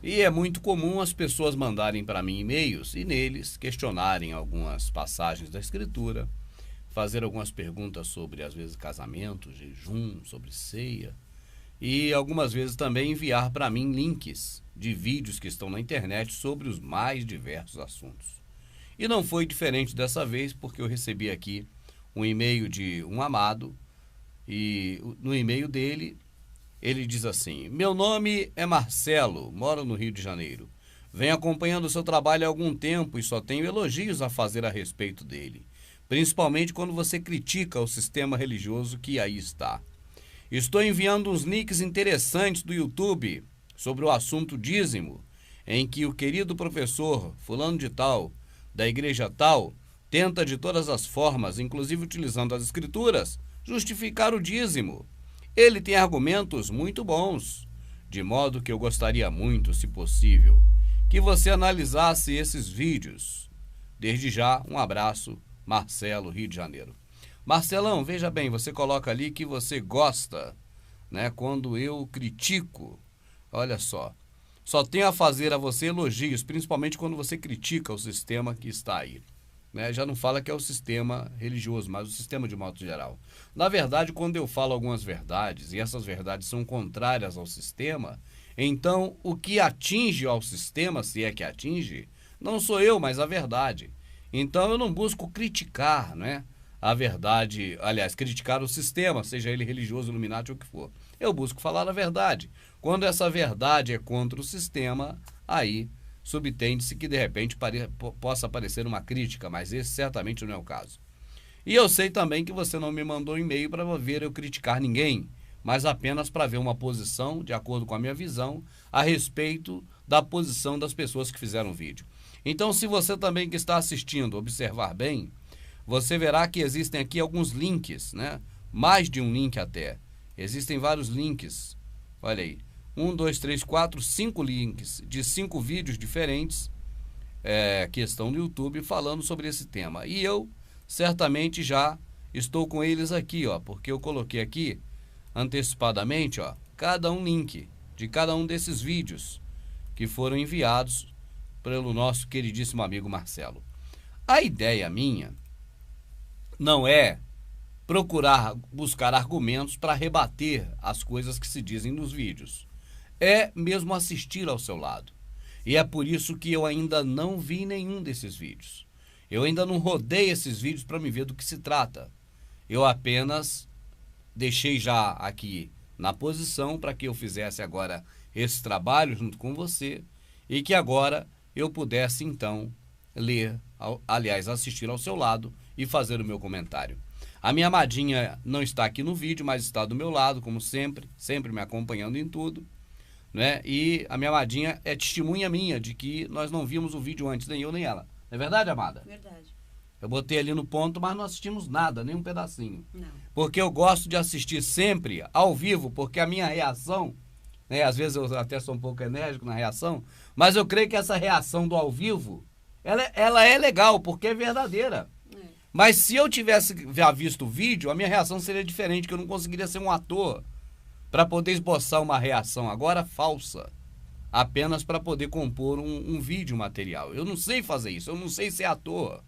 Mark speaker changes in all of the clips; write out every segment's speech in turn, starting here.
Speaker 1: E é muito comum as pessoas mandarem para mim e-mails e neles questionarem algumas passagens da Escritura, fazer algumas perguntas sobre, às vezes, casamento, jejum, sobre ceia, e algumas vezes também enviar para mim links de vídeos que estão na internet sobre os mais diversos assuntos. E não foi diferente dessa vez, porque eu recebi aqui um e-mail de um amado, e no e-mail dele, ele diz assim: meu nome é Marcelo, moro no Rio de Janeiro. Venho acompanhando o seu trabalho há algum tempo e só tenho elogios a fazer a respeito dele, principalmente quando você critica o sistema religioso que aí está. Estou enviando uns links interessantes do YouTube sobre o assunto dízimo, em que o querido professor fulano de tal, da igreja tal, tenta de todas as formas, inclusive utilizando as escrituras, justificar o dízimo. Ele tem argumentos muito bons, de modo que eu gostaria muito, se possível, que você analisasse esses vídeos. Desde já, um abraço, Marcelo, Rio de Janeiro. Marcelão, veja bem, você coloca ali que você gosta, né, quando eu critico. Olha só tenho a fazer a você elogios, principalmente quando você critica o sistema que está aí. Né? Já não fala que é o sistema religioso, mas o sistema de modo geral. Na verdade, quando eu falo algumas verdades, e essas verdades são contrárias ao sistema, então o que atinge ao sistema, se é que atinge, não sou eu, mas a verdade. Então eu não busco criticar, né, a verdade, aliás, criticar o sistema, seja ele religioso, Illuminati ou o que for. Eu busco falar a verdade. Quando essa verdade é contra o sistema, aí subtende-se que de repente possa parecer uma crítica, mas esse certamente não é o caso. E eu sei também que você não me mandou e-mail para ver eu criticar ninguém, mas apenas para ver uma posição, de acordo com a minha visão, a respeito da posição das pessoas que fizeram o vídeo. Então, se você também que está assistindo observar bem, você verá que existem aqui alguns links, né? Mais de um link até. Existem vários links. Olha aí. 1, 2, 3, 4, 5 links de 5 vídeos diferentes que estão no YouTube falando sobre esse tema. E eu certamente já estou com eles aqui, ó, porque eu coloquei aqui antecipadamente, ó, cada um link de cada um desses vídeos que foram enviados pelo nosso queridíssimo amigo Marcelo. A ideia minha não é buscar argumentos para rebater as coisas que se dizem nos vídeos. É mesmo assistir ao seu lado. E é por isso que eu ainda não vi nenhum desses vídeos. Eu ainda não rodei esses vídeos para me ver do que se trata. Eu apenas deixei já aqui na posição para que eu fizesse agora esse trabalho junto com você e que agora eu pudesse então ler, aliás, assistir ao seu lado e fazer o meu comentário. A minha amadinha não está aqui no vídeo, mas está do meu lado, como sempre, sempre me acompanhando em tudo, né? E a minha amadinha é testemunha minha de que nós não vimos o vídeo antes, nem eu nem ela. Não é verdade, amada?
Speaker 2: Verdade.
Speaker 1: Eu botei ali no ponto, mas não assistimos nada, nem um pedacinho.
Speaker 2: Não.
Speaker 1: Porque eu gosto de assistir sempre ao vivo, porque a minha reação, né? Às vezes eu até sou um pouco enérgico na reação, mas eu creio que essa reação do ao vivo, ela é legal, porque é verdadeira. Mas se eu tivesse já visto o vídeo, a minha reação seria diferente, que eu não conseguiria ser um ator para poder esboçar uma reação agora falsa, apenas para poder compor um vídeo material. Eu não sei fazer isso, eu não sei ser ator,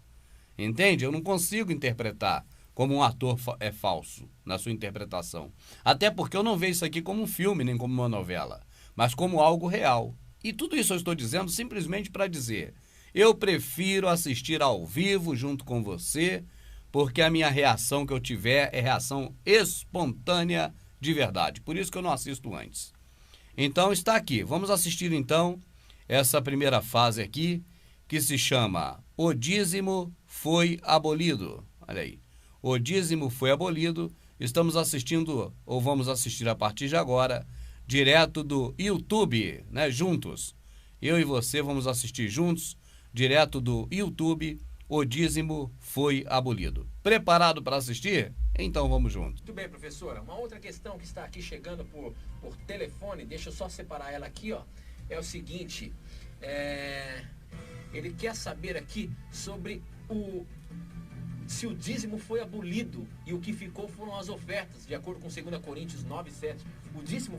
Speaker 1: entende? Eu não consigo interpretar como um ator é falso na sua interpretação. Até porque eu não vejo isso aqui como um filme, nem como uma novela, mas como algo real. E tudo isso eu estou dizendo simplesmente para dizer: eu prefiro assistir ao vivo junto com você, porque a minha reação que eu tiver é reação espontânea de verdade. Por isso que eu não assisto antes. Então está aqui. Vamos assistir então essa primeira fase aqui, que se chama O Dízimo Foi Abolido. Olha aí. O dízimo foi abolido. Estamos assistindo, ou vamos assistir a partir de agora, direto do YouTube, né? Juntos. Eu e você vamos assistir juntos, direto do YouTube, O Dízimo Foi Abolido. Preparado para assistir? Então vamos junto.
Speaker 3: Muito bem, professora. Uma outra questão que está aqui chegando por telefone, deixa eu só separar ela aqui, ó. É o seguinte, ele quer saber aqui sobre se o dízimo foi abolido e o que ficou foram as ofertas, de acordo com 2 Coríntios 9:7. O dízimo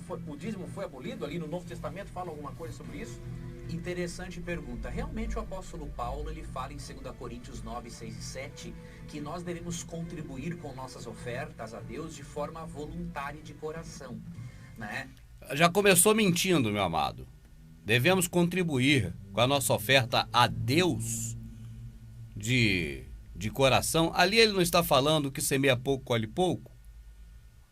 Speaker 3: foi abolido ali no Novo Testamento? Fala alguma coisa sobre isso?
Speaker 2: Interessante pergunta. Realmente o apóstolo Paulo, ele fala em 2 Coríntios 9, 6 e 7, que nós devemos contribuir com nossas ofertas a Deus de forma voluntária e de coração, né?
Speaker 1: Já começou mentindo, meu amado. Devemos contribuir com a nossa oferta a Deus de coração. Ali ele não está falando que semeia pouco, colhe pouco.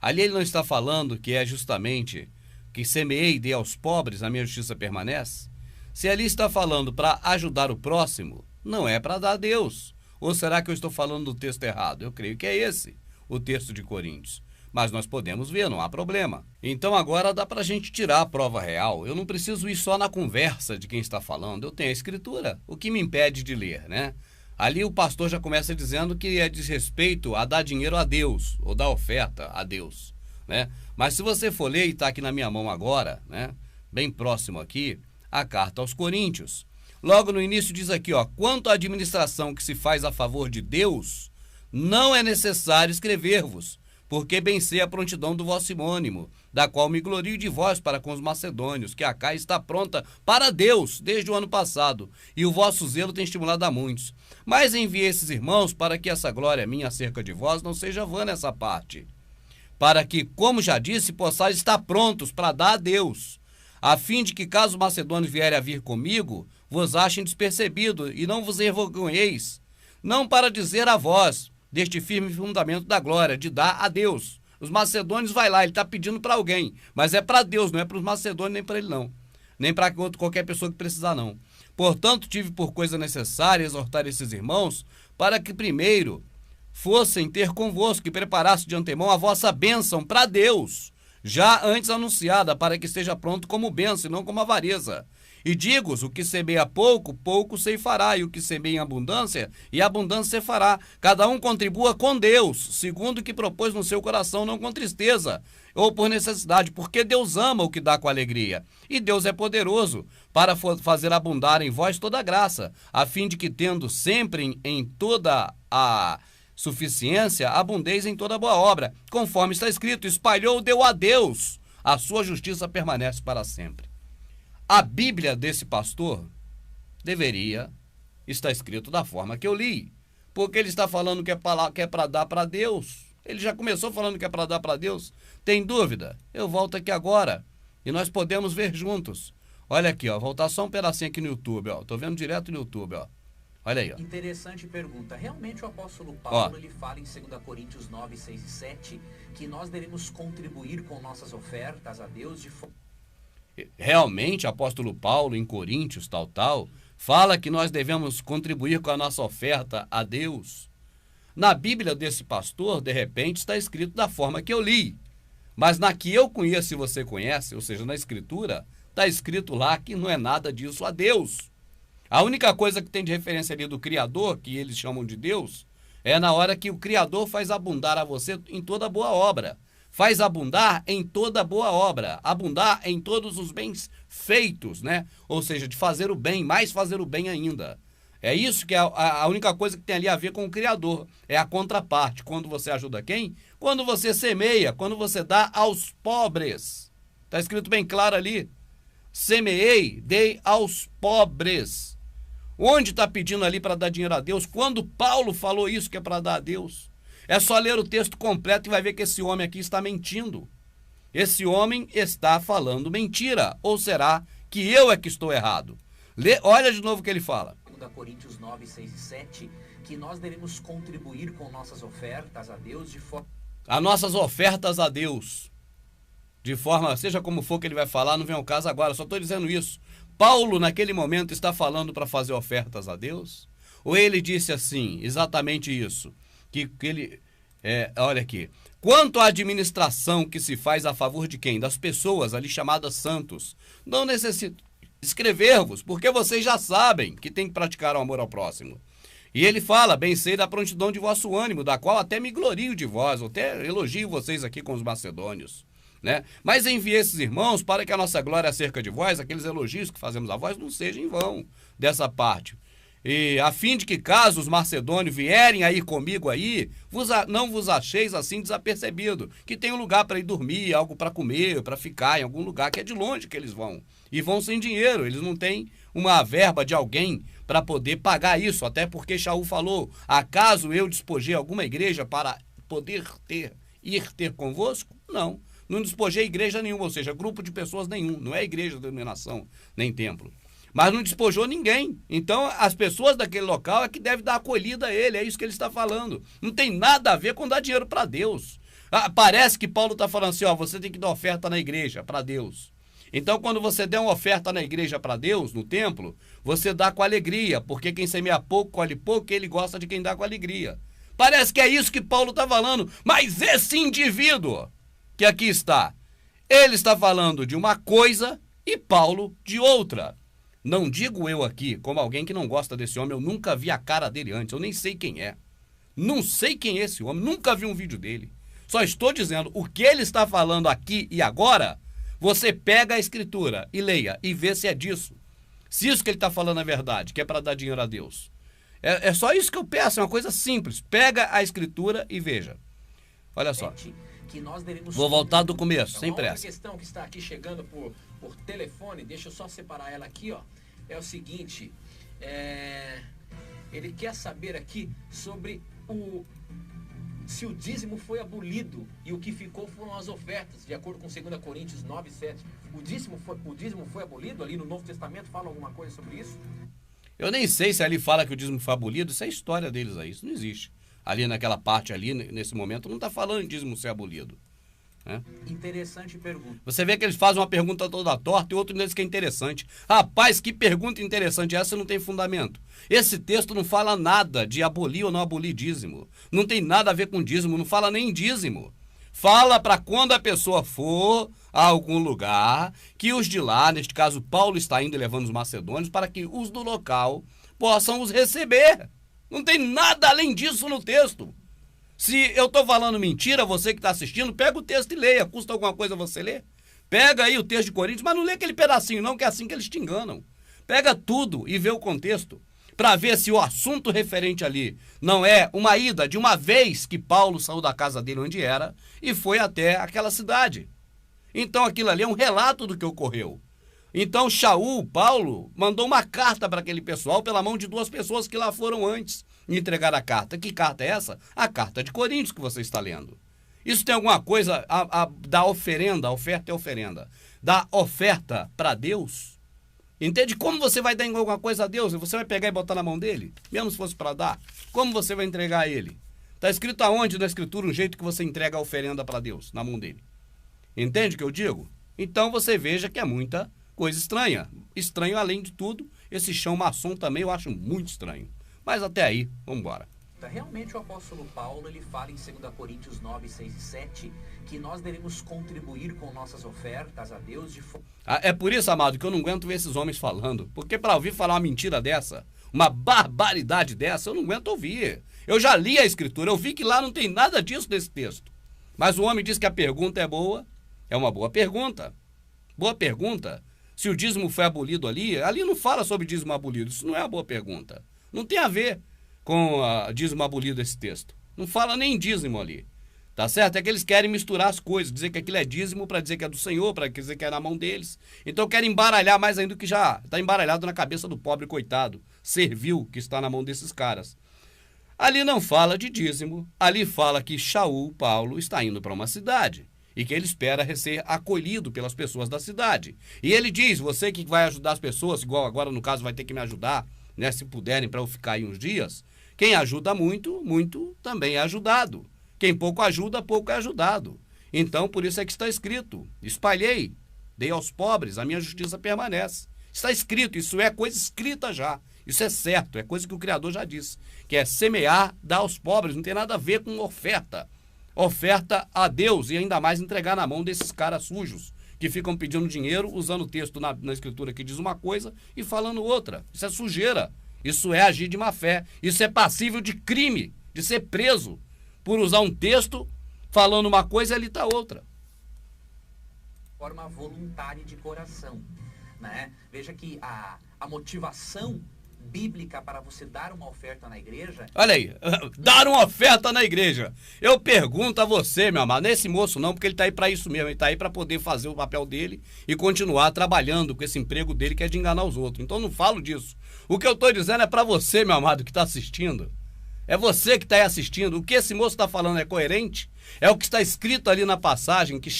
Speaker 1: Ali ele não está falando que é justamente que semeei e dê aos pobres, a minha justiça permanece. Se ali está falando para ajudar o próximo, não é para dar a Deus. Ou será que eu estou falando do texto errado? Eu creio que é esse, o texto de Coríntios. Mas nós podemos ver, não há problema. Então agora dá para a gente tirar a prova real. Eu não preciso ir só na conversa de quem está falando. Eu tenho a escritura. O que me impede de ler, né? Ali o pastor já começa dizendo que é desrespeito a dar dinheiro a Deus, ou dar oferta a Deus, né? Mas se você for ler, e está aqui na minha mão agora, né? Bem próximo aqui, a carta aos Coríntios. Logo no início diz aqui, ó, quanto à administração que se faz a favor de Deus, não é necessário escrever-vos, porque bem sei a prontidão do vosso simônimo, da qual me glorio de vós para com os macedônios, que a cá está pronta para Deus desde o ano passado, e o vosso zelo tem estimulado a muitos. Mas enviei esses irmãos para que essa glória minha acerca de vós não seja vã nessa parte, para que, como já disse, possais estar prontos para dar a Deus, a fim de que, caso os macedônios vierem a vir comigo, vos achem despercebido e não vos envergonheis, não para dizer a vós, deste firme fundamento da glória, de dar a Deus. Os macedônios vai lá, ele está pedindo para alguém, mas é para Deus, não é para os macedônios nem para ele não, nem para qualquer pessoa que precisar não. Portanto, tive por coisa necessária exortar esses irmãos para que primeiro fossem ter convosco e preparasse de antemão a vossa bênção para Deus, já antes anunciada, para que esteja pronto como bênção e não como avareza. E digo-os, o que semeia pouco, pouco ceifará, e o que semeia em abundância, e abundância ceifará. Cada um contribua com Deus, segundo o que propôs no seu coração, não com tristeza, ou por necessidade, porque Deus ama o que dá com alegria. E Deus é poderoso para fazer abundar em vós toda a graça, a fim de que, tendo sempre em toda a suficiência, abundeis em toda boa obra, conforme está escrito, espalhou, deu a Deus, a sua justiça permanece para sempre. A Bíblia desse pastor deveria estar escrito da forma que eu li, porque ele está falando que é para dar para Deus. Ele já começou falando que é para dar para Deus. Tem dúvida? Eu volto aqui agora e nós podemos ver juntos. Olha aqui, ó, voltar só um pedacinho aqui no YouTube, ó. Tô vendo direto no YouTube, ó. Olha aí, ó.
Speaker 2: Interessante pergunta. Realmente o apóstolo Paulo, ele fala em 2 Coríntios 9, 6 e 7, que nós devemos contribuir com nossas ofertas a Deus de forma...
Speaker 1: Realmente, o apóstolo Paulo, em Coríntios, fala que nós devemos contribuir com a nossa oferta a Deus. Na Bíblia desse pastor, de repente, está escrito da forma que eu li. Mas na que eu conheço e você conhece, ou seja, na Escritura, está escrito lá que não é nada disso a Deus. A única coisa que tem de referência ali do Criador, que eles chamam de Deus, é na hora que o Criador faz abundar a você em toda boa obra. Faz abundar em toda boa obra, abundar em todos os bens feitos, né? Ou seja, de fazer o bem, mais fazer o bem ainda. É isso que é a única coisa que tem ali a ver com o Criador. É a contraparte. Quando você ajuda quem? Quando você semeia, quando você dá aos pobres. Está escrito bem claro ali. Semeei, dei aos pobres. Onde está pedindo ali para dar dinheiro a Deus? Quando Paulo falou isso que é para dar a Deus? É só ler o texto completo e vai ver que esse homem aqui está mentindo. Esse homem está falando mentira. Ou será que eu é que estou errado? Olha de novo o que ele fala.
Speaker 2: 2 Coríntios 9, 6 e 7, que nós devemos contribuir com nossas ofertas a Deus de forma...
Speaker 1: As nossas ofertas a Deus. De forma, seja como for que ele vai falar, não vem ao caso agora, só estou dizendo isso. Paulo, naquele momento, está falando para fazer ofertas a Deus? Ou ele disse assim, exatamente isso? Que ele, olha aqui, quanto à administração que se faz a favor de quem? Das pessoas ali chamadas santos. Não necessito escrever-vos, porque vocês já sabem que tem que praticar o amor ao próximo. E ele fala, bem sei da prontidão de vosso ânimo, da qual até me glorio de vós, até elogio vocês aqui com os macedônios, né? Mas enviei esses irmãos para que a nossa glória acerca de vós, aqueles elogios que fazemos a vós, não sejam em vão dessa parte. E a fim de que caso os macedônios vierem aí comigo aí, não vos acheis assim desapercebido, que tem um lugar para ir dormir, algo para comer, para ficar em algum lugar, que é de longe que eles vão. E vão sem dinheiro, eles não têm uma verba de alguém para poder pagar isso, até porque Shaul falou, acaso eu despojei alguma igreja para poder ir ter convosco? Não, não despojei igreja nenhuma, ou seja, grupo de pessoas nenhum, não é igreja, denominação, nem templo. Mas não despojou ninguém. Então, as pessoas daquele local é que devem dar acolhida a ele. É isso que ele está falando. Não tem nada a ver com dar dinheiro para Deus. Parece que Paulo está falando assim, ó, você tem que dar oferta na igreja para Deus. Então, quando você der uma oferta na igreja para Deus, no templo, você dá com alegria, porque quem semeia pouco, colhe pouco, e ele gosta de quem dá com alegria. Parece que é isso que Paulo está falando. Mas esse indivíduo que aqui está, ele está falando de uma coisa e Paulo de outra. Não digo eu aqui, como alguém que não gosta desse homem, eu nunca vi a cara dele antes, eu nem sei quem é. Não sei quem é esse homem, nunca vi um vídeo dele. Só estou dizendo, o que ele está falando aqui e agora, você pega a escritura e leia e vê se é disso. Se isso que ele está falando é verdade, que é para dar dinheiro a Deus. É só isso que eu peço, é uma coisa simples. Pega a escritura e veja. Olha só. Vou voltar do começo, sem pressa.
Speaker 3: Outra questão que está aqui chegando por telefone, deixa eu só separar ela aqui, ó. É o seguinte, ele quer saber aqui sobre se o dízimo foi abolido e o que ficou foram as ofertas, de acordo com 2 Coríntios 9:7. O dízimo foi abolido ali no Novo Testamento? Fala alguma coisa sobre isso?
Speaker 1: Eu nem sei se ali fala que o dízimo foi abolido, isso é a história deles aí, isso não existe. Ali naquela parte ali, nesse momento, não está falando de dízimo ser abolido. Né?
Speaker 2: Interessante pergunta.
Speaker 1: Você vê que eles fazem uma pergunta toda torta e outro deles que é interessante. Rapaz, que pergunta interessante essa, não tem fundamento. Esse texto não fala nada de abolir ou não abolir dízimo. Não tem nada a ver com dízimo, não fala nem em dízimo. Fala para quando a pessoa for a algum lugar, que os de lá, neste caso Paulo está indo e levando os macedônios, para que os do local possam os receber. Não tem nada além disso no texto. Se eu estou falando mentira, você que está assistindo, pega o texto e leia. Custa alguma coisa você ler? Pega aí o texto de Coríntios, mas não lê aquele pedacinho não, que é assim que eles te enganam. Pega tudo e vê o contexto, para ver se o assunto referente ali não é uma ida de uma vez que Paulo saiu da casa dele onde era e foi até aquela cidade. Então aquilo ali é um relato do que ocorreu. Então Shaul, Paulo, mandou uma carta para aquele pessoal pela mão de 2 pessoas que lá foram antes entregar a carta. Que carta é essa? A carta de Coríntios que você está lendo. Isso tem alguma coisa da oferenda, a oferta é oferenda, da oferta para Deus? Entende como você vai dar alguma coisa a Deus? Você vai pegar e botar na mão dele? Mesmo se fosse para dar, como você vai entregar a ele? Está escrito aonde na escritura um jeito que você entrega a oferenda para Deus, na mão dele? Entende o que eu digo? Então você veja que é muita coisa estranha. Estranho além de tudo, esse chão maçom também eu acho muito estranho. Mas até aí, vamos embora.
Speaker 2: Realmente o apóstolo Paulo, ele fala em 2 Coríntios 9:6 e 7, que nós devemos contribuir com nossas ofertas a Deus de forma...
Speaker 1: É por isso, amado, que eu não aguento ver esses homens falando. Porque para ouvir falar uma mentira dessa, uma barbaridade dessa, eu não aguento ouvir. Eu já li a escritura, eu vi que lá não tem nada disso nesse texto. Mas o homem diz que a pergunta é boa, é uma boa pergunta. Boa pergunta. Se o dízimo foi abolido ali não fala sobre dízimo abolido, isso não é uma boa pergunta. Não tem a ver com dízimo abolido esse texto. Não fala nem dízimo ali. Tá certo? É que eles querem misturar as coisas, dizer que aquilo é dízimo para dizer que é do Senhor, para dizer que é na mão deles. Então querem embaralhar mais ainda do que já está embaralhado na cabeça do pobre coitado, servil que está na mão desses caras. Ali não fala de dízimo, ali fala que Shaul, Paulo, está indo para uma cidade e que ele espera ser acolhido pelas pessoas da cidade. E ele diz, você que vai ajudar as pessoas, igual agora no caso vai ter que me ajudar, né, se puderem, para eu ficar aí uns dias, quem ajuda muito, muito também é ajudado. Quem pouco ajuda, pouco é ajudado. Então, por isso é que está escrito, espalhei, dei aos pobres, a minha justiça permanece. Está escrito, isso é coisa escrita já. Isso é certo, é coisa que o Criador já disse, que é semear, dar aos pobres, não tem nada a ver com oferta. Oferta a Deus e ainda mais entregar na mão desses caras sujos, que ficam pedindo dinheiro, usando o texto na escritura que diz uma coisa e falando outra. Isso é sujeira, isso é agir de má fé, isso é passível de crime, de ser preso, por usar um texto falando uma coisa e ali está outra.
Speaker 2: Forma voluntária de coração, né? Veja que a motivação bíblica para você dar uma oferta na igreja...
Speaker 1: Olha aí, dar uma oferta na igreja. Eu pergunto a você, meu amado, nesse moço não, porque ele está aí para isso mesmo, ele está aí para poder fazer o papel dele e continuar trabalhando com esse emprego dele que é de enganar os outros. Então não falo disso. O que eu estou dizendo é para você, meu amado, que está assistindo. É você que está aí assistindo. O que esse moço está falando é coerente? É o que está escrito ali na passagem que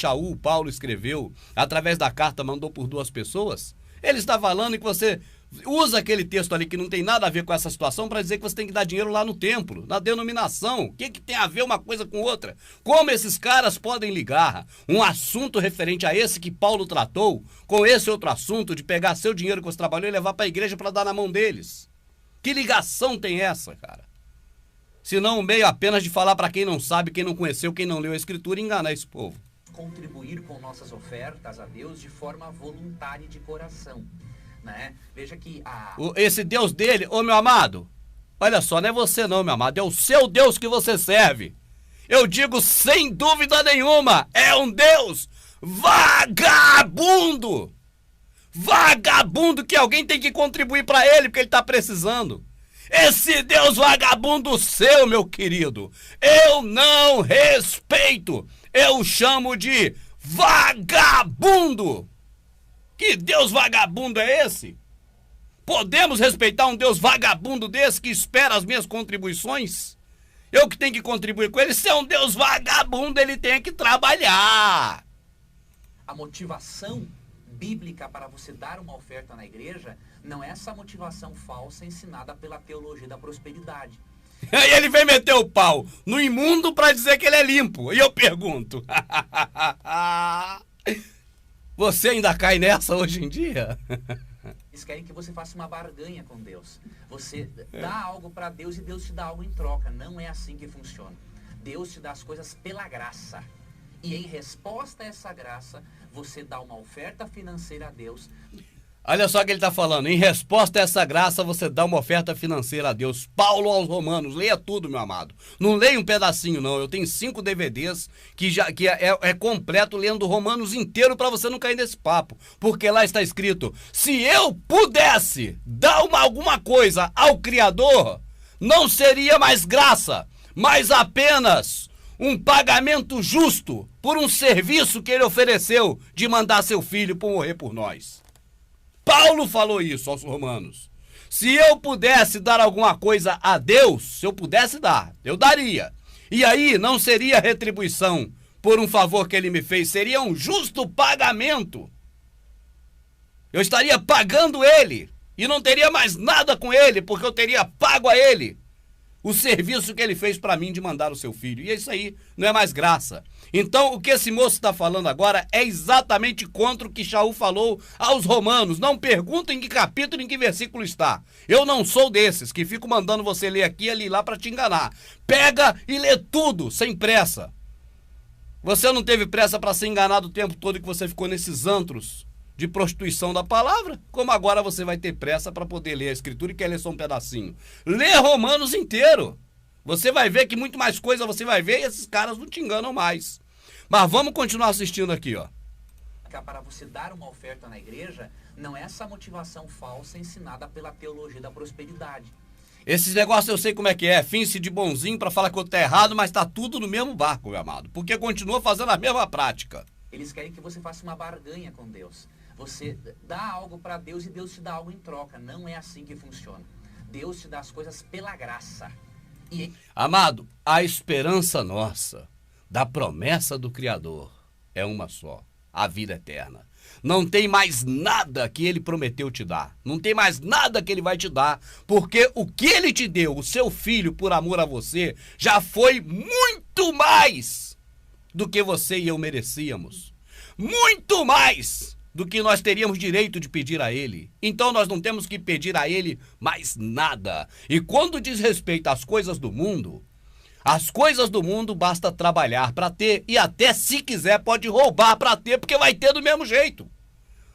Speaker 1: Paulo escreveu, através da carta, mandou por 2 pessoas? Ele está falando que você usa aquele texto ali que não tem nada a ver com essa situação para dizer que você tem que dar dinheiro lá no templo, na denominação. O que tem a ver uma coisa com outra? Como esses caras podem ligar um assunto referente a esse que Paulo tratou com esse outro assunto de pegar seu dinheiro que você trabalhou e levar para a igreja para dar na mão deles? Que ligação tem essa, cara? Se não um meio apenas de falar para quem não sabe, quem não conheceu, quem não leu a Escritura e enganar esse povo.
Speaker 2: Contribuir com nossas ofertas a Deus de forma voluntária e de coração, né? Veja que
Speaker 1: esse Deus dele, ô meu amado, olha só, não é você não, meu amado, é o seu Deus que você serve. Eu digo sem dúvida nenhuma, é um Deus vagabundo. Vagabundo que alguém tem que contribuir para ele, porque ele está precisando. Esse Deus vagabundo seu, meu querido, eu não respeito. Eu chamo de vagabundo. Que Deus vagabundo é esse? Podemos respeitar um Deus vagabundo desse que espera as minhas contribuições? Eu que tenho que contribuir com ele. Se é um Deus vagabundo, ele tem que trabalhar.
Speaker 2: A motivação bíblica para você dar uma oferta na igreja não é essa motivação falsa ensinada pela teologia da prosperidade.
Speaker 1: Aí ele vem meter o pau no imundo para dizer que ele é limpo. E eu pergunto, você ainda cai nessa hoje em dia?
Speaker 2: Eles querem que você faça uma barganha com Deus. Você dá algo para Deus e Deus te dá algo em troca. Não é assim que funciona. Deus te dá as coisas pela graça. E em resposta a essa graça, você dá uma oferta financeira a Deus.
Speaker 1: Olha só o que ele está falando. Em resposta a essa graça, você dá uma oferta financeira a Deus. Paulo aos Romanos. Leia tudo, meu amado. Não leia um pedacinho, não. Eu tenho 5 DVDs que é completo lendo Romanos inteiro para você não cair nesse papo. Porque lá está escrito, se eu pudesse dar alguma coisa ao Criador, não seria mais graça, mas apenas um pagamento justo por um serviço que ele ofereceu de mandar seu filho para morrer por nós. Paulo falou isso aos romanos. Se eu pudesse dar alguma coisa a Deus, se eu pudesse dar, eu daria. E aí não seria retribuição por um favor que ele me fez, seria um justo pagamento. Eu estaria pagando ele e não teria mais nada com ele, porque eu teria pago a ele o serviço que ele fez para mim de mandar o seu filho. E isso aí não é mais graça. Então, o que esse moço está falando agora é exatamente contra o que Shaul falou aos romanos. Não perguntem em que capítulo, em que versículo está. Eu não sou desses que fico mandando você ler aqui, ali e lá para te enganar. Pega e lê tudo, sem pressa. Você não teve pressa para ser enganado o tempo todo que você ficou nesses antros de prostituição da palavra, como agora você vai ter pressa para poder ler a Escritura e quer ler só um pedacinho. Lê Romanos inteiro. Você vai ver que muito mais coisa você vai ver e esses caras não te enganam mais. Mas vamos continuar assistindo aqui, ó.
Speaker 2: Para você dar uma oferta na igreja, não é essa motivação falsa ensinada pela teologia da prosperidade.
Speaker 1: Esses negócios eu sei como é que é. Finge de bonzinho para falar que eu tô errado, mas tá tudo no mesmo barco, meu amado. Porque continua fazendo a mesma prática.
Speaker 2: Eles querem que você faça uma barganha com Deus. Você dá algo para Deus e Deus te dá algo em troca. Não é assim que funciona. Deus te dá as coisas pela graça.
Speaker 1: Amado, a esperança nossa, da promessa do Criador, é uma só, a vida eterna. Não tem mais nada que ele prometeu te dar. Não tem mais nada que ele vai te dar, porque o que ele te deu, o seu filho, por amor a você, já foi muito mais do que você e eu merecíamos. Muito mais do que nós teríamos direito de pedir a ele. Então nós não temos que pedir a ele mais nada. E quando diz respeito às coisas do mundo, as coisas do mundo basta trabalhar para ter, e até se quiser pode roubar para ter, porque vai ter do mesmo jeito.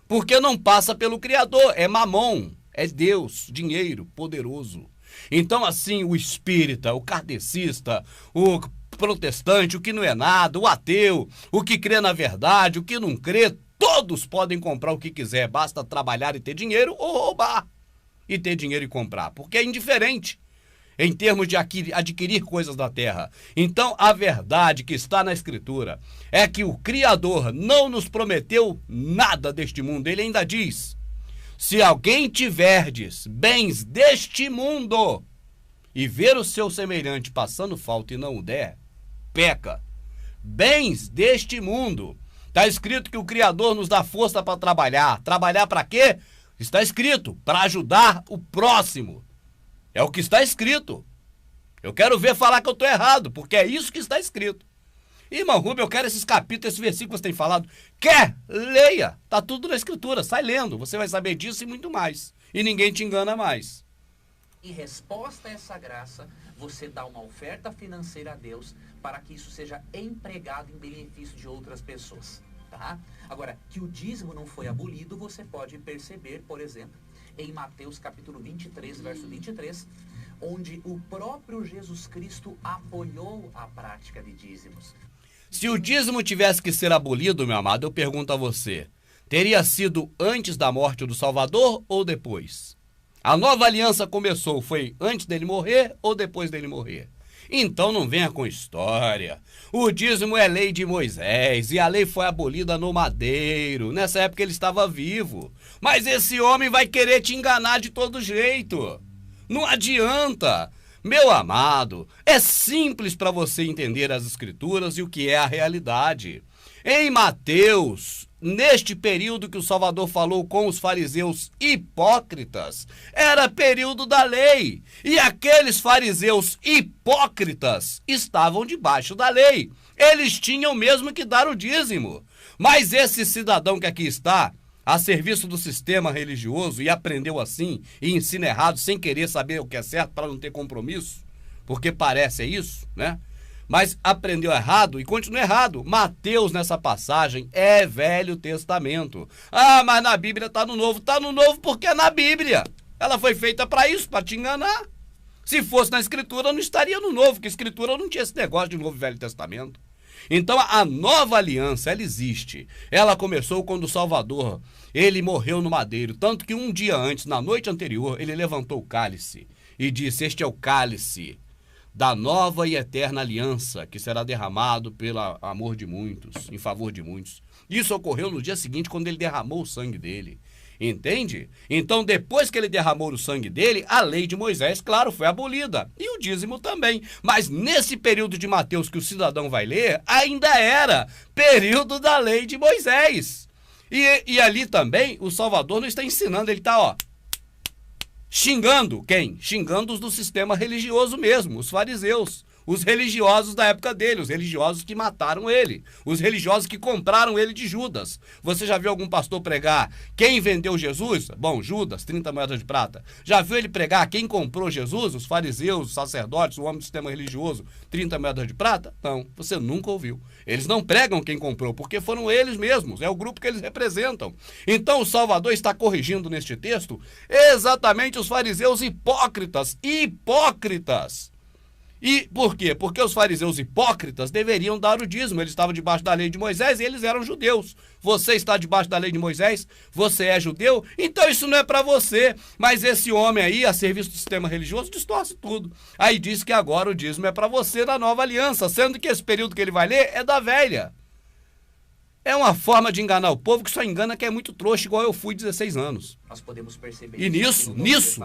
Speaker 1: Porque não passa pelo Criador, é mamon, é Deus, dinheiro poderoso. Então assim, o espírita, o kardecista, o protestante, o que não é nada, o ateu, o que crê na verdade, o que não crê, todos podem comprar o que quiser, basta trabalhar e ter dinheiro ou roubar. e ter dinheiro e comprar, porque é indiferente em termos de adquirir coisas da terra. Então, a verdade que está na Escritura é que o Criador não nos prometeu nada deste mundo. Ele ainda diz: se alguém tiverdes bens deste mundo e ver o seu semelhante passando falta e não o der, peca. Bens deste mundo. Está escrito que o Criador nos dá força para trabalhar. Trabalhar para quê? Está escrito, para ajudar o próximo. É o que está escrito. Eu quero ver falar que eu estou errado, porque é isso que está escrito. Irmão Rubem, eu quero esses capítulos, esses versículos que você tem falado. Quer? Leia. Está tudo na Escritura. Sai lendo. Você vai saber disso e muito mais. E ninguém te engana mais.
Speaker 2: Em resposta a essa graça, você dá uma oferta financeira a Deus para que isso seja empregado em benefício de outras pessoas. Tá? Agora, que o dízimo não foi abolido, você pode perceber, por exemplo, em Mateus capítulo 23, verso 23, onde o próprio Jesus Cristo apoiou a prática de dízimos.
Speaker 1: Se o dízimo tivesse que ser abolido, meu amado, eu pergunto a você, teria sido antes da morte do Salvador ou depois? A nova aliança começou, foi antes dele morrer ou depois dele morrer? Então não venha com história. O dízimo é lei de Moisés e a lei foi abolida no madeiro. Nessa época ele estava vivo. Mas esse homem vai querer te enganar de todo jeito. Não adianta. Meu amado, é simples para você entender as Escrituras e o que é a realidade. Em Mateus, neste período que o Salvador falou com os fariseus hipócritas, era período da lei. E aqueles fariseus hipócritas estavam debaixo da lei. Eles tinham mesmo que dar o dízimo. Mas esse cidadão que aqui está, a serviço do sistema religioso, e aprendeu assim, e ensina errado, sem querer saber o que é certo para não ter compromisso, porque parece é isso, né? Mas aprendeu errado e continua errado. Mateus, nessa passagem, é Velho Testamento. Ah, mas na Bíblia está no Novo. Está no Novo porque é na Bíblia. Ela foi feita para isso, para te enganar. Se fosse na Escritura, não estaria no Novo, porque a Escritura não tinha esse negócio de Novo e Velho Testamento. Então, a nova aliança, ela existe. Ela começou quando o Salvador, ele morreu no madeiro. Tanto que um dia antes, na noite anterior, ele levantou o cálice e disse: este é o cálice da nova e eterna aliança, que será derramado pelo amor de muitos, em favor de muitos. Isso ocorreu no dia seguinte, quando ele derramou o sangue dele. Entende? Então, depois que ele derramou o sangue dele, a lei de Moisés, claro, foi abolida. E o dízimo também. Mas nesse período de Mateus que o cidadão vai ler, ainda era período da lei de Moisés. E ali também, o Salvador não está ensinando, ele está, xingando quem? Xingando os do sistema religioso mesmo, os fariseus, os religiosos da época dele, os religiosos que mataram ele, os religiosos que compraram ele de Judas. Você já viu algum pastor pregar quem vendeu Jesus? Bom, Judas, 30 moedas de prata. Já viu ele pregar quem comprou Jesus? Os fariseus, os sacerdotes, o homem do sistema religioso, 30 moedas de prata? Não, você nunca ouviu. Eles não pregam quem comprou, porque foram eles mesmos, é o grupo que eles representam. Então o Salvador está corrigindo neste texto exatamente os fariseus hipócritas. E por quê? Porque os fariseus hipócritas deveriam dar o dízimo. Eles estavam debaixo da lei de Moisés e eles eram judeus. Você está debaixo da lei de Moisés? Você é judeu? Então isso não é para você. Mas esse homem aí, a serviço do sistema religioso, distorce tudo. Aí diz que agora o dízimo é para você na nova aliança, sendo que esse período que ele vai ler é da velha. É uma forma de enganar o povo que só engana quem é muito trouxa, igual eu fui 16 anos.
Speaker 2: Nós podemos perceber
Speaker 1: E nisso,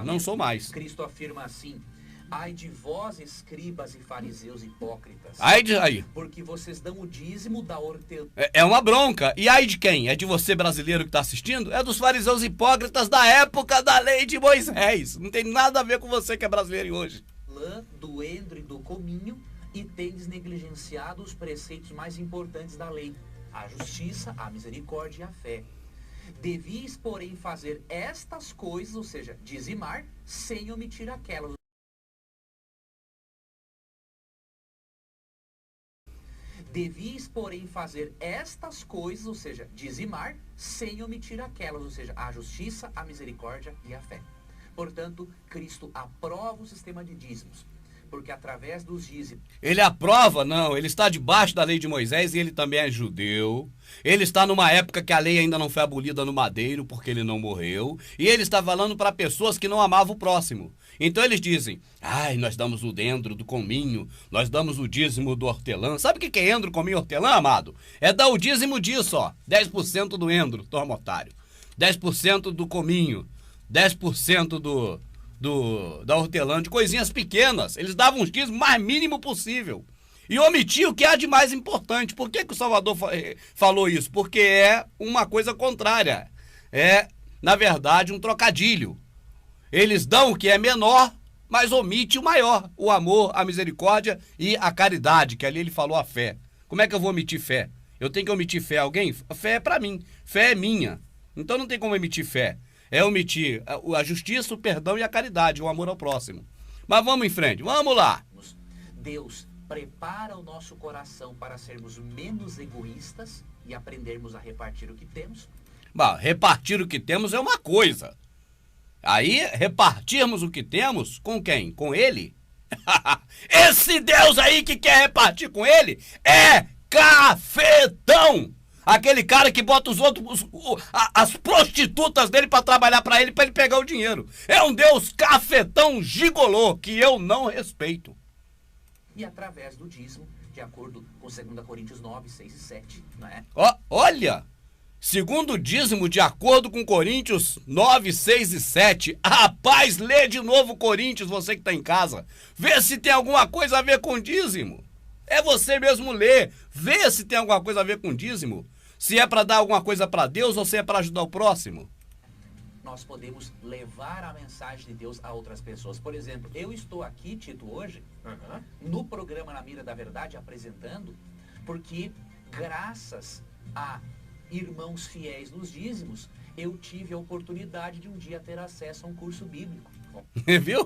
Speaker 1: não sou mais.
Speaker 2: Cristo afirma assim: ai de vós, escribas e fariseus hipócritas.
Speaker 1: Aí.
Speaker 2: Porque vocês dão o dízimo da hortelã.
Speaker 1: É uma bronca. E aí de quem? É de você, brasileiro, que está assistindo? É dos fariseus hipócritas da época da lei de Moisés. Não tem nada a ver com você que é brasileiro hoje.
Speaker 2: Do endro e do cominho, e tendes negligenciado os preceitos mais importantes da lei: a justiça, a misericórdia e a fé. Devias, porém, fazer estas coisas, ou seja, dizimar, sem omitir aquelas. Devias, porém, fazer estas coisas, ou seja, dizimar, sem omitir aquelas, ou seja, a justiça, a misericórdia e a fé. Portanto, Cristo aprova o sistema de dízimos. porque através dos dízimos...
Speaker 1: Ele aprova? Não, ele está debaixo da lei de Moisés e ele também é judeu. Ele está numa época que a lei ainda não foi abolida no madeiro, porque ele não morreu. E ele está falando para pessoas que não amavam o próximo. Então eles dizem, ai, nós damos o dendro do cominho, nós damos o dízimo do hortelã. Sabe o que é endro, cominho, hortelã, amado? É dar o dízimo disso, ó. 10% do endro, toma otário. 10% do cominho, 10% da hortelã, de coisinhas pequenas. Eles davam os dízimos mais mínimo possível. E omitiam o que há de mais importante. Por que o Salvador falou isso? Porque é uma coisa contrária. É, na verdade, um trocadilho. Eles dão o que é menor, mas omite o maior. O amor, a misericórdia e a caridade, que ali ele falou a fé. Como é que eu vou omitir fé? Eu tenho que omitir fé a alguém? A fé é para mim. Fé é minha. Então não tem como omitir fé. É omitir a justiça, o perdão e a caridade, o amor ao próximo. Mas vamos em frente, vamos lá.
Speaker 2: Deus prepara o nosso coração para sermos menos egoístas e aprendermos a repartir o que temos.
Speaker 1: Bah, repartir o que temos é uma coisa. Aí, repartirmos o que temos com quem? Com ele? Esse Deus aí que quer repartir com ele é cafetão! Aquele cara que bota os outros, as prostitutas dele pra trabalhar pra ele pegar o dinheiro. É um Deus cafetão gigolô que eu não respeito.
Speaker 2: E através do dízimo, de acordo com 2 Coríntios 9, 6 e 7, não é?
Speaker 1: Olha, segundo o dízimo, de acordo com Coríntios 9, 6 e 7. Rapaz, lê de novo Coríntios, você que tá em casa. Vê se tem alguma coisa a ver com dízimo. É você mesmo ler. Vê se tem alguma coisa a ver com dízimo. Se é para dar alguma coisa para Deus ou se é para ajudar o próximo.
Speaker 2: Nós podemos levar a mensagem de Deus a outras pessoas. Por exemplo, eu estou aqui, Tito, hoje, no programa Na Mira da Verdade, apresentando, porque graças a irmãos fiéis nos dízimos, eu tive a oportunidade de um dia ter acesso a um curso bíblico.
Speaker 1: Viu?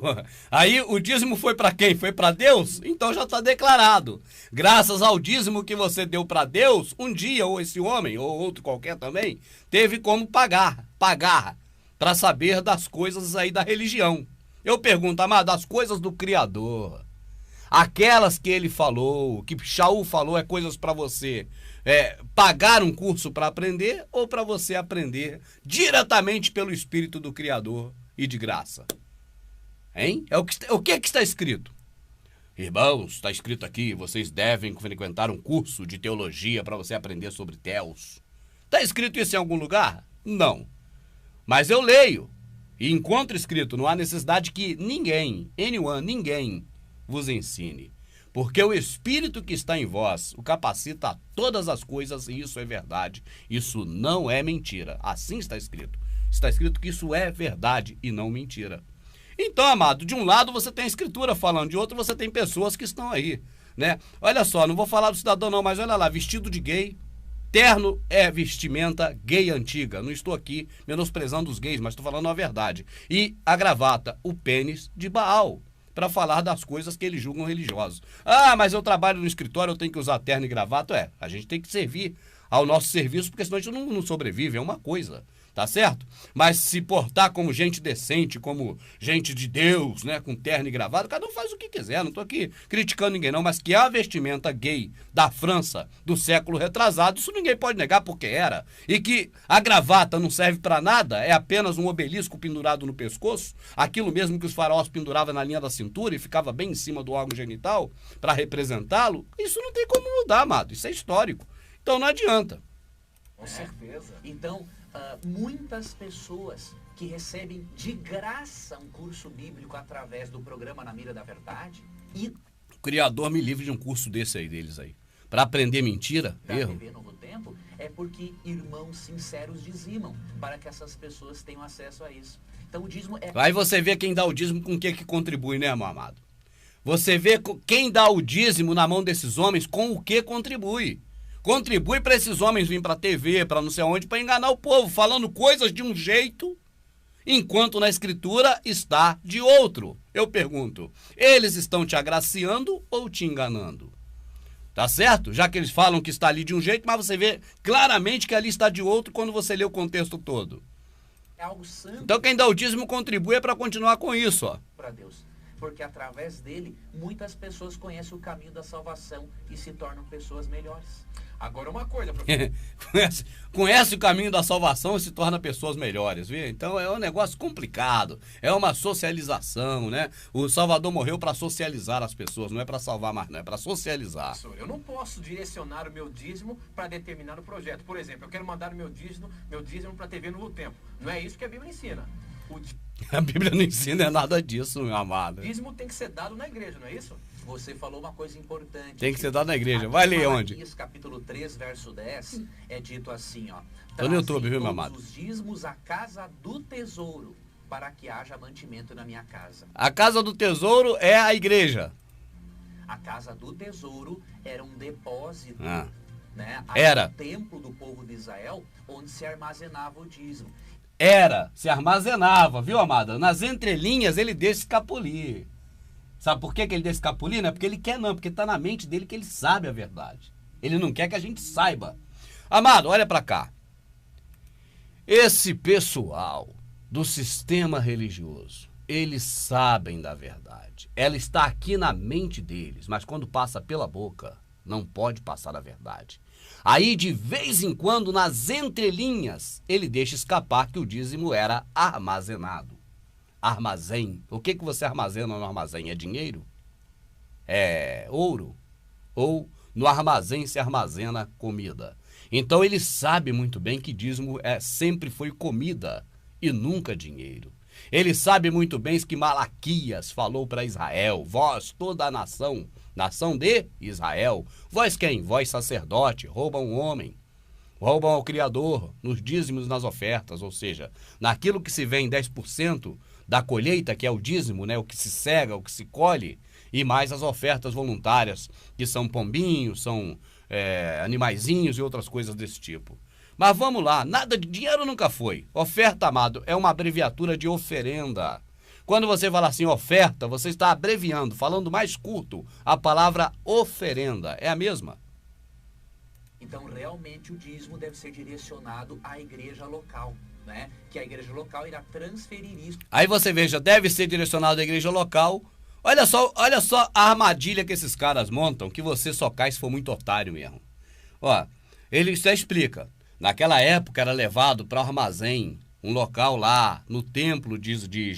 Speaker 1: Aí o dízimo foi para quem? Foi para Deus? Então já está declarado. Graças ao dízimo que você deu para Deus, um dia, ou esse homem, ou outro qualquer também, teve como pagar para saber das coisas aí da religião. Eu pergunto, amado, as coisas do Criador, aquelas que ele falou, que Shaul falou, é coisas para você pagar um curso para aprender ou para você aprender diretamente pelo Espírito do Criador e de graça? Hein? O que está escrito? Irmãos, está escrito aqui, vocês devem frequentar um curso de teologia para você aprender sobre Theos. Está escrito isso em algum lugar? Não. Mas eu leio e encontro escrito, não há necessidade que ninguém vos ensine. Porque o Espírito que está em vós o capacita a todas as coisas e isso é verdade. Isso não é mentira. Assim está escrito. Está escrito que isso é verdade e não mentira. Então, amado, de um lado você tem a Escritura falando, de outro você tem pessoas que estão aí, né? Olha só, não vou falar do cidadão não, mas olha lá, vestido de gay, terno é vestimenta gay antiga. Não estou aqui menosprezando os gays, mas estou falando a verdade. E a gravata, o pênis de Baal, para falar das coisas que eles julgam religiosos. Ah, mas eu trabalho no escritório, eu tenho que usar terno e gravata. A gente tem que servir ao nosso serviço, porque senão a gente não sobrevive, é uma coisa. Tá certo? Mas se portar como gente decente, como gente de Deus, né, com terno e gravata, cada um faz o que quiser, não tô aqui criticando ninguém não, mas que a vestimenta gay da França do século retrasado, isso ninguém pode negar porque era, e que a gravata não serve para nada, é apenas um obelisco pendurado no pescoço, aquilo mesmo que os faraós penduravam na linha da cintura e ficava bem em cima do órgão genital para representá-lo, isso não tem como mudar, amado, isso é histórico. Então não adianta.
Speaker 2: Com certeza. Então, muitas pessoas que recebem de graça um curso bíblico através do programa Na Mira da Verdade e...
Speaker 1: O Criador me livre de um curso desse aí, deles aí. Para aprender mentira, erro.
Speaker 2: TV Novo Tempo, é porque irmãos sinceros dizimam para que essas pessoas tenham acesso a isso. Então o dízimo é...
Speaker 1: Aí você vê quem dá o dízimo com o que contribui, né, meu amado? Você vê quem dá o dízimo na mão desses homens com o que contribui. Contribui para esses homens virem para a TV, para não sei onde, para enganar o povo, falando coisas de um jeito, enquanto na Escritura está de outro. Eu pergunto, eles estão te agraciando ou te enganando? Tá certo? Já que eles falam que está ali de um jeito, mas você vê claramente que ali está de outro quando você lê o contexto todo.
Speaker 2: É algo santo.
Speaker 1: Então quem dá o dízimo contribui para continuar com isso, ó.
Speaker 2: Para Deus. porque através dele, muitas pessoas conhecem o caminho da salvação e se tornam pessoas melhores.
Speaker 3: Agora uma coisa, professor.
Speaker 1: Conhece o caminho da salvação e se torna pessoas melhores, viu? Então é um negócio complicado, é uma socialização, né? O Salvador morreu para socializar as pessoas, não é para salvar mais, não, é para socializar.
Speaker 3: Professor, eu não posso direcionar o meu dízimo para determinado projeto. Por exemplo, eu quero mandar o meu dízimo para a TV Novo Tempo. Não é isso que a Bíblia ensina.
Speaker 1: A Bíblia não ensina nada disso, meu amado.
Speaker 3: O dízimo tem que ser dado na igreja, não é isso?
Speaker 2: Você falou uma coisa importante.
Speaker 1: Tem que ser dado na igreja. Vai ler onde?
Speaker 2: Malaquias, capítulo 3, verso 10, é dito assim, ó.
Speaker 1: Tô no YouTube, viu, meu amado?
Speaker 2: Todos os dízimos à casa do tesouro, para que haja mantimento na minha casa.
Speaker 1: A casa do tesouro é a igreja.
Speaker 2: A casa do tesouro era um depósito, né?
Speaker 1: Era.
Speaker 2: Um templo do povo de Israel, onde se armazenava o dízimo.
Speaker 1: Se armazenava, viu, amada? Nas entrelinhas ele deixa escapulir. Sabe por que ele deixa escapulir? Não é porque ele quer, não, porque está na mente dele que ele sabe a verdade. Ele não quer que a gente saiba. Amado, olha para cá. Esse pessoal do sistema religioso, eles sabem da verdade. Ela está aqui na mente deles, mas quando passa pela boca, não pode passar a verdade. Aí, de vez em quando, nas entrelinhas, ele deixa escapar que o dízimo era armazenado. Armazém. O que você armazena no armazém? É dinheiro? É ouro? Ou no armazém se armazena comida? Então ele sabe muito bem que dízimo sempre foi comida e nunca dinheiro. Ele sabe muito bem que Malaquias falou para Israel: vós, toda a nação, nação de Israel, vós quem? Vós sacerdote, roubam um homem, roubam ao Criador, nos dízimos, nas ofertas, ou seja, naquilo que se vem 10% da colheita, que é o dízimo, né? O que se cega, o que se colhe, e mais as ofertas voluntárias, que são pombinhos, são animaizinhos e outras coisas desse tipo. Mas vamos lá, nada de dinheiro nunca foi. Oferta, amado, é uma abreviatura de oferenda. Quando você fala assim, oferta, você está abreviando, falando mais curto, a palavra oferenda. É a mesma?
Speaker 2: Então, realmente, o dízimo deve ser direcionado à igreja local, né? Que a igreja local irá transferir isso.
Speaker 1: Aí você veja, deve ser direcionado à igreja local. Olha só a armadilha que esses caras montam, que você só cai se for muito otário mesmo. Ó, ele já explica. Naquela época era levado para o armazém, um local lá no templo de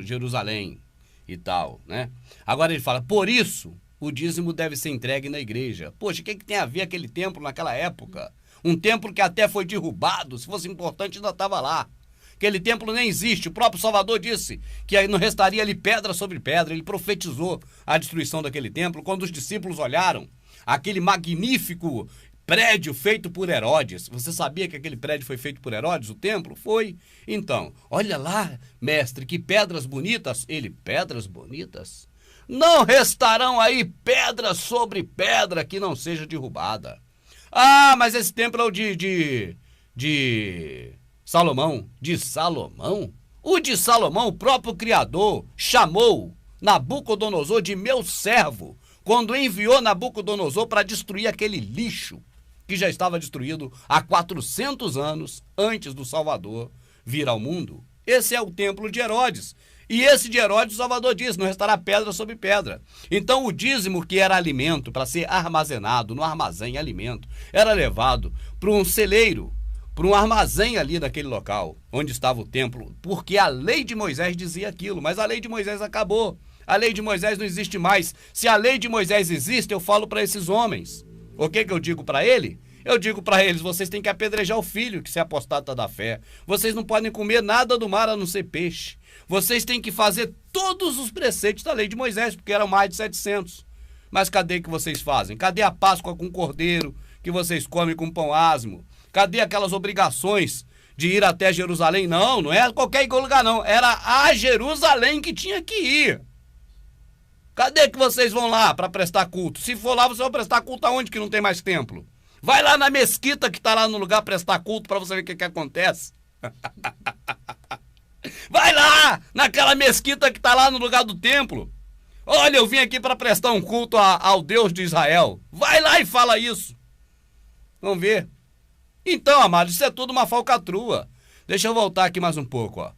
Speaker 1: Jerusalém e tal, né? Agora ele fala, por isso o dízimo deve ser entregue na igreja. Poxa, o que tem a ver aquele templo naquela época? Um templo que até foi derrubado, se fosse importante ainda estava lá. Aquele templo nem existe, o próprio Salvador disse que não restaria ali pedra sobre pedra. Ele profetizou a destruição daquele templo quando os discípulos olharam aquele magnífico prédio feito por Herodes. Você sabia que aquele prédio foi feito por Herodes, o templo? Foi. Então, olha lá, mestre, que pedras bonitas. Ele, pedras bonitas? Não restarão aí pedra sobre pedra que não seja derrubada. Ah, mas esse templo é o de Salomão. De Salomão? O de Salomão, o próprio Criador, chamou Nabucodonosor de meu servo, quando enviou Nabucodonosor para destruir aquele lixo que já estava destruído há 400 anos antes do Salvador vir ao mundo. Esse é o templo de Herodes. E esse de Herodes, o Salvador diz, não restará pedra sobre pedra. Então o dízimo, que era alimento, para ser armazenado no armazém, alimento, era levado para um celeiro, para um armazém ali naquele local, onde estava o templo, porque a lei de Moisés dizia aquilo, mas a lei de Moisés acabou. A lei de Moisés não existe mais. Se a lei de Moisés existe, eu falo para esses homens. O que eu digo para ele? Eu digo para eles, vocês têm que apedrejar o filho que se apostata da fé. Vocês não podem comer nada do mar a não ser peixe. Vocês têm que fazer todos os preceitos da lei de Moisés, porque eram mais de 700. Mas cadê que vocês fazem? Cadê a Páscoa com cordeiro que vocês comem com pão asmo? Cadê aquelas obrigações de ir até Jerusalém? Não é qualquer lugar não. Era a Jerusalém que tinha que ir. Cadê que vocês vão lá para prestar culto? Se for lá, você vai prestar culto aonde que não tem mais templo? Vai lá na mesquita que está lá no lugar prestar culto para você ver o que acontece. Vai lá naquela mesquita que está lá no lugar do templo. Olha, eu vim aqui para prestar um culto ao Deus de Israel. Vai lá e fala isso. Vamos ver. Então, amados, isso é tudo uma falcatrua. Deixa eu voltar aqui mais um pouco, ó.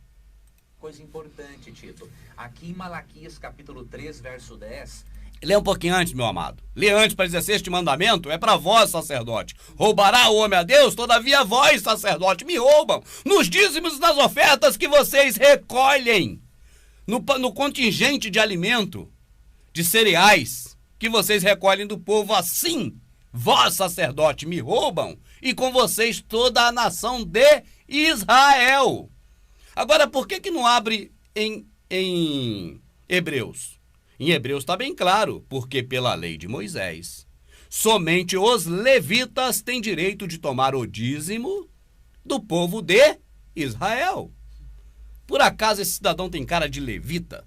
Speaker 2: coisa importante, Tito. Aqui em Malaquias capítulo 3, verso 10...
Speaker 1: Lê um pouquinho antes, meu amado. Lê antes para dizer assim, este mandamento é para vós, sacerdote. Roubará o homem a Deus, todavia vós, sacerdote, me roubam nos dízimos e nas ofertas que vocês recolhem. No contingente de alimento, de cereais, que vocês recolhem do povo, assim, vós, sacerdote, me roubam, e com vocês toda a nação de Israel. Agora, por que não abre em Hebreus? Em Hebreus está bem claro, porque pela lei de Moisés, somente os levitas têm direito de tomar o dízimo do povo de Israel. Por acaso esse cidadão tem cara de levita?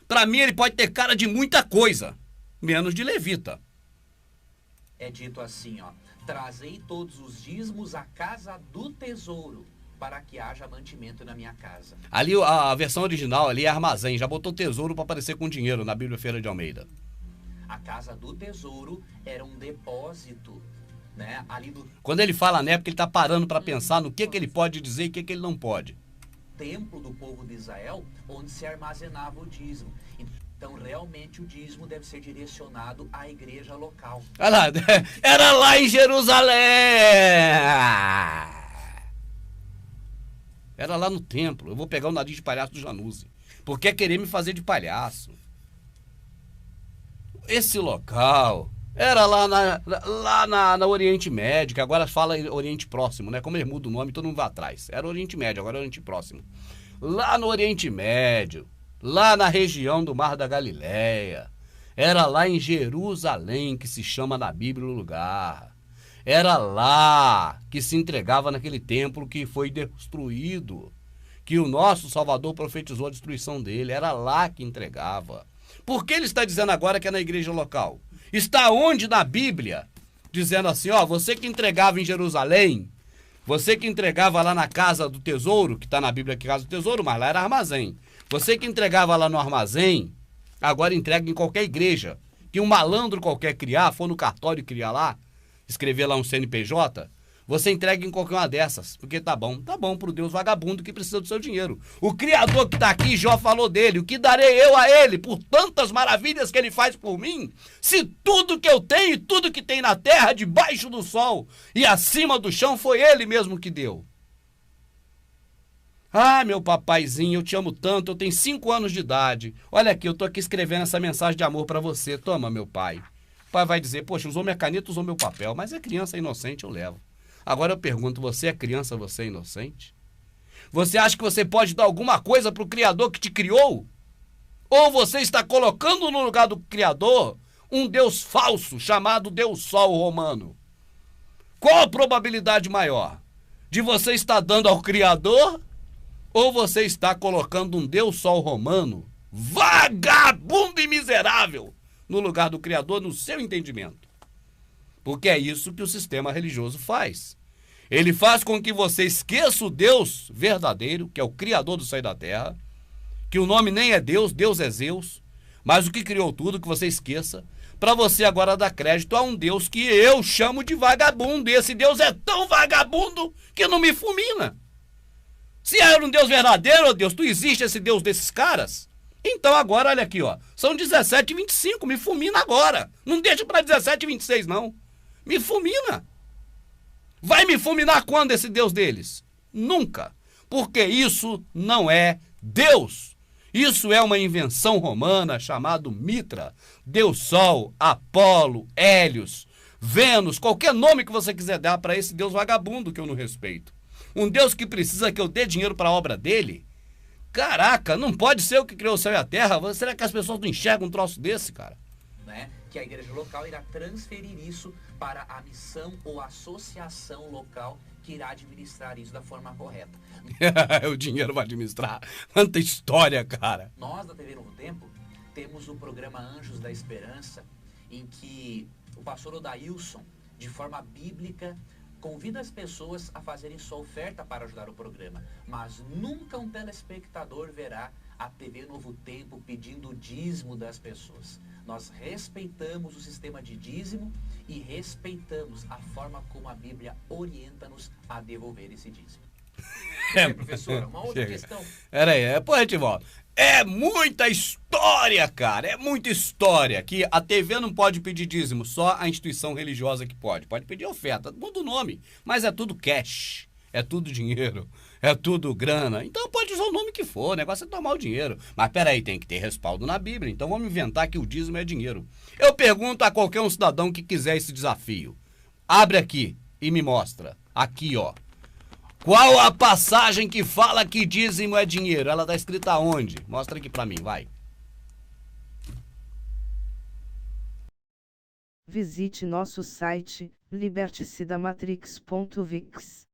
Speaker 1: Para mim ele pode ter cara de muita coisa, menos de levita.
Speaker 2: É dito assim, ó: trazei todos os dízimos à casa do tesouro, para que haja mantimento na minha casa.
Speaker 1: Ali a versão original ali é armazém, já botou tesouro para aparecer com dinheiro na Bíblia Feira de Almeida.
Speaker 2: A casa do tesouro era um depósito, né? Ali no
Speaker 1: Quando ele fala, né, porque ele está parando para pensar no que ele pode dizer e o que ele não pode.
Speaker 2: templo do povo de Israel, onde se armazenava o dízimo. Então, realmente, o dízimo deve ser direcionado à igreja local.
Speaker 1: Olha lá, era lá em Jerusalém! Era lá no templo. Eu vou pegar o nariz de palhaço do Januzzi. Porque é querer me fazer de palhaço. Esse local era lá na Oriente Médio, que agora fala Oriente Próximo, né? Como ele muda o nome, todo mundo vai atrás. Era Oriente Médio, agora é Oriente Próximo. Lá no Oriente Médio, lá na região do Mar da Galileia. Era lá em Jerusalém, que se chama na Bíblia o lugar. Era lá que se entregava naquele templo que foi destruído, que o nosso Salvador profetizou a destruição dele. Era lá que entregava. Por que ele está dizendo agora que é na igreja local? Está onde na Bíblia? Dizendo assim, ó, você que entregava em Jerusalém, você que entregava lá na casa do tesouro, que está na Bíblia que é casa do tesouro, mas lá era armazém. Você que entregava lá no armazém, agora entrega em qualquer igreja. Que um malandro qualquer criar, for no cartório criar lá, escrever lá um CNPJ, você entrega em qualquer uma dessas, porque tá bom pro Deus vagabundo que precisa do seu dinheiro. O Criador que tá aqui, Jó falou dele, o que darei eu a ele por tantas maravilhas que ele faz por mim, se tudo que eu tenho e tudo que tem na terra, debaixo do sol e acima do chão, foi ele mesmo que deu. Ah, meu papaizinho, eu te amo tanto, eu tenho 5 anos de idade. Olha aqui, eu tô aqui escrevendo essa mensagem de amor pra você. Toma, meu pai. O pai vai dizer, poxa, usou minha caneta, usou meu papel, mas é criança inocente, eu levo. Agora eu pergunto, você é criança, você é inocente? Você acha que você pode dar alguma coisa pro Criador que te criou? Ou você está colocando no lugar do Criador um Deus falso, chamado Deus Sol romano? Qual a probabilidade maior? De você estar dando ao Criador? Ou você está colocando um Deus Sol romano, vagabundo e miserável, no lugar do Criador, no seu entendimento? Porque é isso que o sistema religioso faz. Ele faz com que você esqueça o Deus verdadeiro, que é o Criador do céu e da terra, que o nome nem é Deus, Deus é Zeus, mas o que criou tudo, que você esqueça, para você agora dar crédito a um Deus que eu chamo de vagabundo. E esse Deus é tão vagabundo que não me fulmina. Se era um Deus verdadeiro, oh Deus, tu existe esse Deus desses caras? Então agora, olha aqui, ó, são 17h25, me fulmina agora. Não deixa para 17h26, não. Me fulmina. Vai me fulminar quando esse Deus deles? Nunca. Porque isso não é Deus. Isso é uma invenção romana chamada Mitra. Deus Sol, Apolo, Hélios, Vênus, qualquer nome que você quiser dar para esse Deus vagabundo que eu não respeito. Um Deus que precisa que eu dê dinheiro para a obra dele? Caraca, não pode ser o que criou o céu e a terra. Será que as pessoas não enxergam um troço desse, cara?
Speaker 2: Né? Que a igreja local irá transferir isso para a missão ou associação local que irá administrar isso da forma correta.
Speaker 1: O dinheiro vai administrar. Quanta história, cara.
Speaker 2: Nós da TV Novo Tempo temos o programa Anjos da Esperança, em que o pastor Odailson, de forma bíblica, convida as pessoas a fazerem sua oferta para ajudar o programa. Mas nunca um telespectador verá a TV Novo Tempo pedindo o dízimo das pessoas. Nós respeitamos o sistema de dízimo e respeitamos a forma como a Bíblia orienta-nos a devolver esse dízimo.
Speaker 1: 1 Pedro 5,18
Speaker 3: Professor, uma outra
Speaker 1: Chega.
Speaker 3: questão.
Speaker 1: Pera aí, depois a gente volta. É muita história, cara. É muita história. Que a TV não pode pedir dízimo, só a instituição religiosa que pode. Pode pedir oferta, muda o nome. Mas é tudo cash, é tudo dinheiro, é tudo grana. Então pode usar o nome que for, o negócio é tomar o dinheiro. Mas peraí, tem que ter respaldo na Bíblia. Então vamos inventar que o dízimo é dinheiro. Eu pergunto a qualquer um cidadão que quiser esse desafio. Abre aqui e me mostra. Aqui, ó. Qual a passagem que fala que dízimo é dinheiro? Ela tá escrita aonde? Mostra aqui pra mim, vai.
Speaker 4: Visite nosso site libertecedamatrix.vix.